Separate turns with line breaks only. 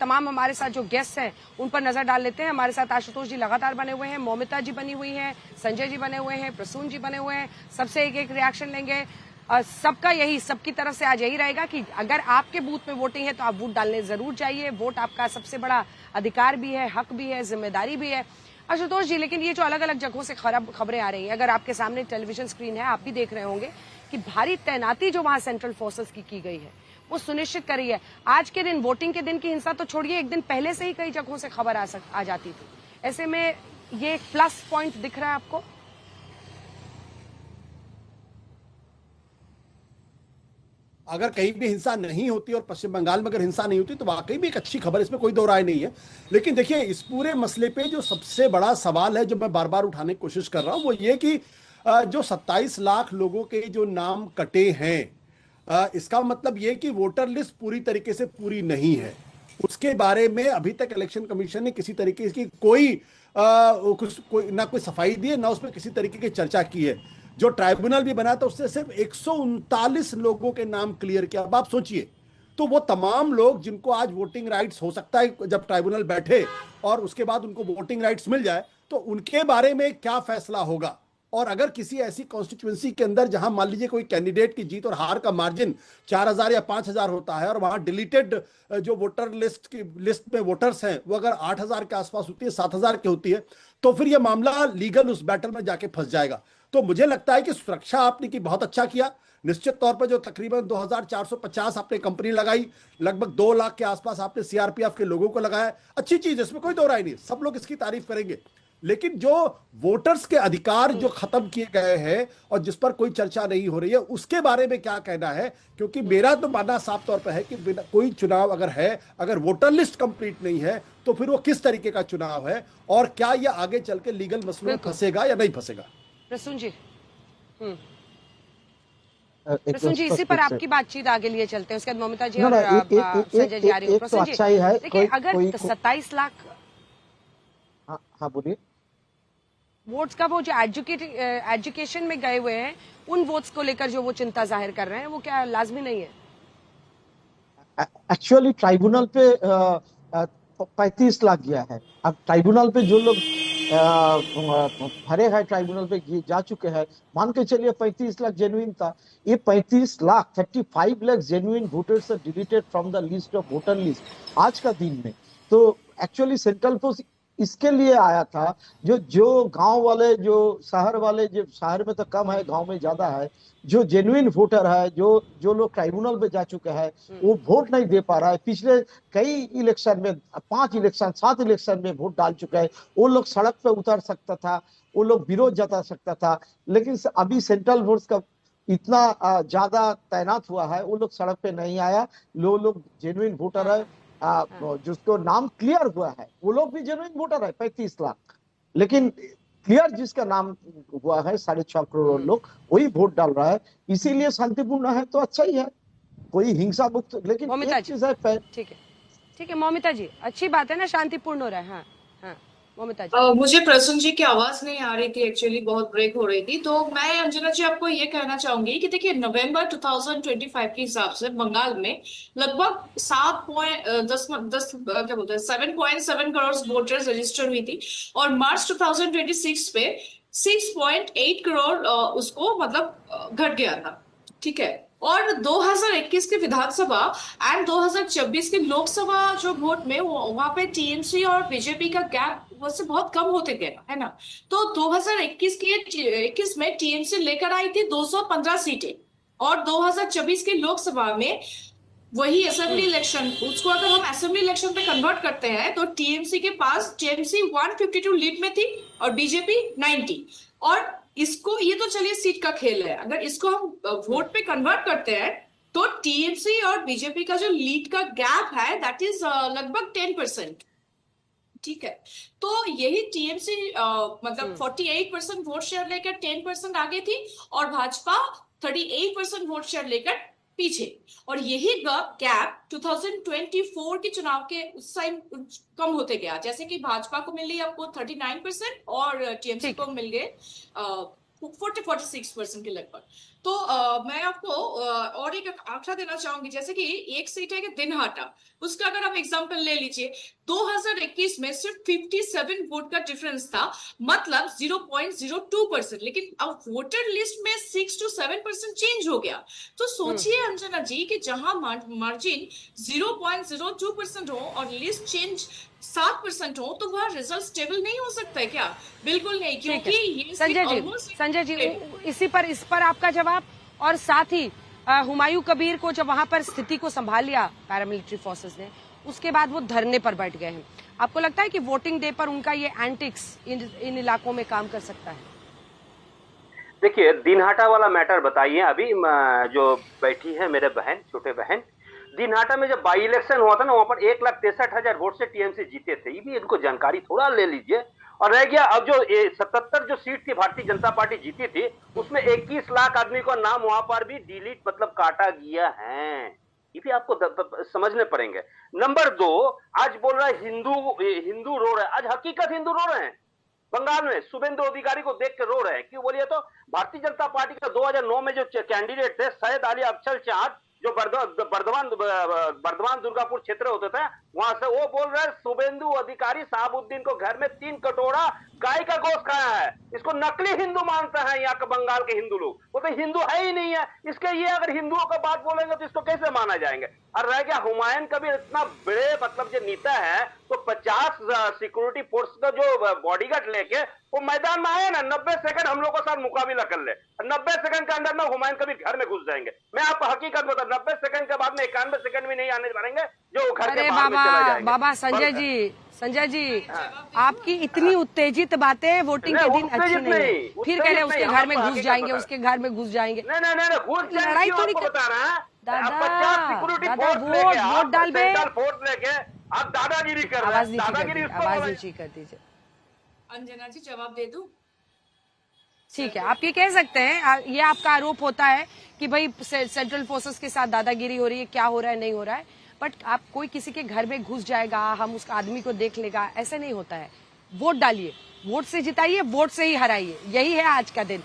तमाम हमारे साथ जो गेस्ट हैं उन पर नजर डाल लेते हैं। हमारे साथ आशुतोष जी लगातार बने हुए हैं, मौमिता जी बनी हुई हैं, संजय जी बने हुए हैं, प्रसून जी बने हुए हैं। सबसे एक एक रिएक्शन लेंगे। सबका यही, सबकी तरफ से आज यही रहेगा कि अगर आपके बूथ में वोटिंग है तो आप वोट डालने जरूर चाहिए। वोट आपका सबसे बड़ा अधिकार भी है, हक भी है, जिम्मेदारी भी है। आशुतोष जी, लेकिन ये जो अलग अलग जगहों से खबरें आ रही हैं, अगर आपके सामने टेलीविजन स्क्रीन है, आप भी देख रहे होंगे कि भारी तैनाती जो वहां सेंट्रल फोर्सेस की गई है वो सुनिश्चित कर रही है। आज के दिन, वोटिंग के दिन की हिंसा तो छोड़िए, एक दिन पहले से ही कई जगहों से खबर आ जाती थी। ऐसे में ये प्लस पॉइंट दिख रहा है आपको?
अगर कहीं भी हिंसा नहीं होती और पश्चिम बंगाल में अगर हिंसा नहीं होती तो वाकई भी एक अच्छी खबर, इसमें कोई दो राय नहीं है। लेकिन देखिए, इस पूरे मसले पे जो सबसे बड़ा सवाल है, जो मैं बार बार उठाने की कोशिश कर रहा हूं, वो ये कि जो 27 लाख लोगों के जो नाम कटे हैं, इसका मतलब ये कि वोटर लिस्ट पूरी तरीके से पूरी नहीं है। उसके बारे में अभी तक इलेक्शन कमीशन ने किसी तरीके की कोई ना कोई सफाई दी है, ना उसमें किसी तरीके की चर्चा की है। जो ट्राइब्यूनल भी बना था उससे सिर्फ 139 लोगों के नाम क्लियर किया। अब आप सोचिए, तो वो तमाम लोग जिनको आज वोटिंग राइट्स, हो सकता है जब ट्राइब्यूनल बैठे और उसके बाद उनको वोटिंग राइट्स मिल जाए तो उनके बारे में क्या फैसला होगा। और अगर किसी ऐसी कॉन्स्टिट्यूएंसी के अंदर जहां मान लीजिए कोई कैंडिडेट की जीत और हार का मार्जिन 4000 या 5000 होता है और वहां डिलीटेड जो वोटर लिस्ट में वोटर्स हैं वो अगर 8000 के आसपास होती है, 7000 की होती है, तो फिर यह मामला लीगल उस बैटल में जाके फंस जाएगा। तो मुझे लगता है कि सुरक्षा आपने की बहुत अच्छा किया। निश्चित तौर पर जो तकरीबन 2450 आपने कंपनी लगाई, लगभग 2 लाख के आसपास आपने सीआरपीएफ के लोगों को लगाया, अच्छी चीज, इसमें कोई दो राय नहीं, सब लोग इसकी तारीफ करेंगे। लेकिन जो वोटर्स के अधिकार जो खत्म किए गए हैं और जिस पर कोई चर्चा नहीं हो रही है, उसके बारे में क्या कहना है? क्योंकि मेरा तो मानना साफ तौर पर है कि कोई चुनाव अगर है, अगर वोटर लिस्ट कंप्लीट नहीं है तो फिर वो किस तरीके का चुनाव है और क्या यह आगे चल के लीगल मसलों में फंसेगा या नहीं फंसेगा।
प्रसून जी, प्रसून जी, इसी पर आपकी बातचीत आगे लिए चलते हैं, उसके बाद ममता जी और संजय जी आ रही हूँ। प्रसून जी, देखिए, अगर 27 लाख,
हाँ बोलिए,
वोट्स का वो जो एजुकेशन में गए हुए हैं, उन वोट्स को लेकर जो वो चिंता जाहिर कर रहे हैं, वो क्या लाजमी नहीं है?
एक्चुअली ट्राइब्यूनल पे 35 लाख गया है। अब ट्राइब्यूनल पे जो लोग भरे हैं, ट्राइब्यूनल पे जा चुके हैं, मान के चलिए 35 लाख जेन्युइन था। ये 35 lakh 35 lakh genuine voters are deleted from the list of voter list आज का दिन में। तो एक्चुअली सेंट्रल फोर्स इसके लिए आया था, जो गांव वाले, जो शहर वाले, जो शहर में तो कम है, गांव में ज्यादा है, जो जेन्युइन वोटर है, जो लोग ट्राइब्यूनल में जा चुके हैं, वो वोट नहीं दे पा रहा है। पिछले कई इलेक्शन में, 7 इलेक्शन में वोट डाल चुके हैं, वो लोग सड़क पे उतर सकता था, वो लोग विरोध जता सकता था। लेकिन अभी सेंट्रल फोर्स का इतना ज्यादा तैनात हुआ है, वो लोग सड़क पे नहीं आया। लोग जेन्युइन वोटर है, जिसको नाम क्लियर हुआ है, वो लोग भी जेन्युइन वोटर है 35 लाख। लेकिन क्लियर जिसका नाम हुआ है 6.5 करोड़ लोग, वही वोट डाल रहा है। इसीलिए शांतिपूर्ण है तो अच्छा ही है, कोई हिंसा मुक्त। लेकिन एक चीज है,
ठीक है मौमिता जी, अच्छी बात है ना, शांतिपूर्ण हो रहा है। हाँ हाँ मौमिता जी।
मुझे प्रसून जी की आवाज नहीं आ रही थी, एक्चुअली बहुत ब्रेक हो रही थी। तो मैं अंजना जी आपको ये कहना चाहूंगी कि देखिए, नवंबर 2025 के हिसाब से बंगाल में लगभग 7.7 करोड़ वोटर्स रजिस्टर हुई थी, और मार्च 2026 पे 6.8 करोड़ उसको मतलब घट गया था। ठीक है। और 2021 के विधानसभा एंड 2026 के लोकसभा जो वोट में वहां पे टीएमसी और बीजेपी का गैप वैसे बहुत कम होते गया है ना। तो 2021 में टीएमसी लेकर आई थी 215 सीटें, और 2024 के लोकसभा में वही असेंबली इलेक्शन, उसको अगर हम असेंबली इलेक्शन पे कन्वर्ट करते हैं तो टीएमसी 152 लीड में थी और बीजेपी 90। और इसको, ये तो चलिए सीट का खेल है, अगर इसको हम वोट पे कन्वर्ट करते हैं तो टीएमसी और बीजेपी का जो लीड का गैप है दैट इज लगभग 10%। ठीक है। तो यही टीएमसी मतलब 48% वोट शेयर लेकर 10% आगे थी, और भाजपा 38% वोट शेयर लेकर पीछे। और यही गैप 2024 के चुनाव के उस टाइम कम होते गया, जैसे कि भाजपा को मिली आपको 39% और टीएमसी को मिल गए 46% के लगभग। तो मैं आपको और एक आंकड़ा देना चाहूंगी, जैसे कि एक सीट है कि दिनहाटा, उसका अगर आप एग्जांपल ले लीजिए, 2021 में सिर्फ 57 वोट का डिफरेंस था, मतलब 0.02%, लेकिन अब वोटर लिस्ट में 6 to 7% चेंज हो गया। तो सोचिए अंजना जी कि जहां मार्जिन 0.02% हो और लिस्ट चेंज 7% हो, तो वह रिजल्ट स्टेबल नहीं हो सकता है क्या? बिल्कुल नहीं,
ठीक
क्योंकि
है
ये
संजय जी इस पर आपका जवाब, और साथ ही हुमायूं कबीर को जब वहां पर स्थिति को संभाल लिया पैरामिलिट्री फोर्सेस ने, उसके बाद वो धरने पर बैठ गए हैं। आपको लगता है कि वोटिंग डे पर उनका ये एंटिक्स इन इलाकों में काम कर सकता है?
देखिए, दिनहाटा वाला मैटर बताइए। अभी जो बैठी है मेरे बहन, छोटे बहन, दिनहाटा में जब बाई इलेक्शन हुआ था ना, वहां पर 1,63,000 वोट से टीएमसी जीते थे। ये भी इनको जानकारी थोड़ा ले लीजिए। और रह गया अब जो 77 जो सीट थी भारतीय जनता पार्टी जीती थी, उसमें 21 लाख आदमी का नाम वहां पर भी डिलीट मतलब काटा गया है। ये भी आपको समझने पड़ेंगे। नंबर 2, आज बोल रहा है हिंदू रो रहे हैं। आज हकीकत हिंदू रो रहे हैं। बंगाल में शुभेंदु अधिकारी को देख के रो रहे हैं। क्यों बोलिए तो भारतीय जनता पार्टी का 2009 में जो कैंडिडेट थे सैयद अली अफजल चांद, जो बर्दवान दुर्गापुर क्षेत्र होते थे, वहां से वो बोल रहे हैं शुभेंदु अधिकारी साहबुद्दीन को घर में 3 कटोरा गाय का गोश्त खाया है। इसको नकली हिंदू मानते हैं यहाँ के बंगाल के हिंदू लोग। वो तो हिंदू है ही नहीं है। इसके ये अगर हिंदुओं का बात बोलेंगे तो इसको कैसे माना जाएंगे? और रह गया हुमायूं कबीर, इतना बड़े मतलब जो नेता है, तो 50 सिक्योरिटी फोर्स का जो बॉडीगार्ड लेके वो मैदान में आए ना, 90 सेकंड हम लोग के साथ मुकाबला कर ले। 90 सेकंड के अंदर में हुमायूं कबीर घर में घुस जाएंगे। मैं आपको हकीकत बता, 90 सेकंड के बाद में 91 सेकंड भी नहीं आने पाएंगे, जो घर के बाहर में चला जाएंगे।
बाबा संजय जी आपकी इतनी उत्तेजित बातें वोटिंग के दिन अच्छी नहीं। फिर कह रहे उसके घर में घुस जाएंगे, उसके घर में घुस जाएंगे।
नहीं,
लड़ाई तो नहीं
बता रहा है
दादा वोट डाल पे
फोर्स लेके आप दादागिरी कर रहे हैं।
आवाज नीची कर दीजिए।
अंजना जी जवाब दे दूं?
ठीक है, आप ये कह सकते हैं, ये आपका आरोप होता है कि भाई सेंट्रल फोर्सेस के साथ दादागिरी हो रही है, क्या हो रहा है नहीं हो रहा है, बट आप कोई किसी के घर में घुस जाएगा, हम उस आदमी को देख लेगा, ऐसे नहीं होता है। वोट डालिए, वोट से जिताइए, वोट से ही हराइए, यही है आज का दिन।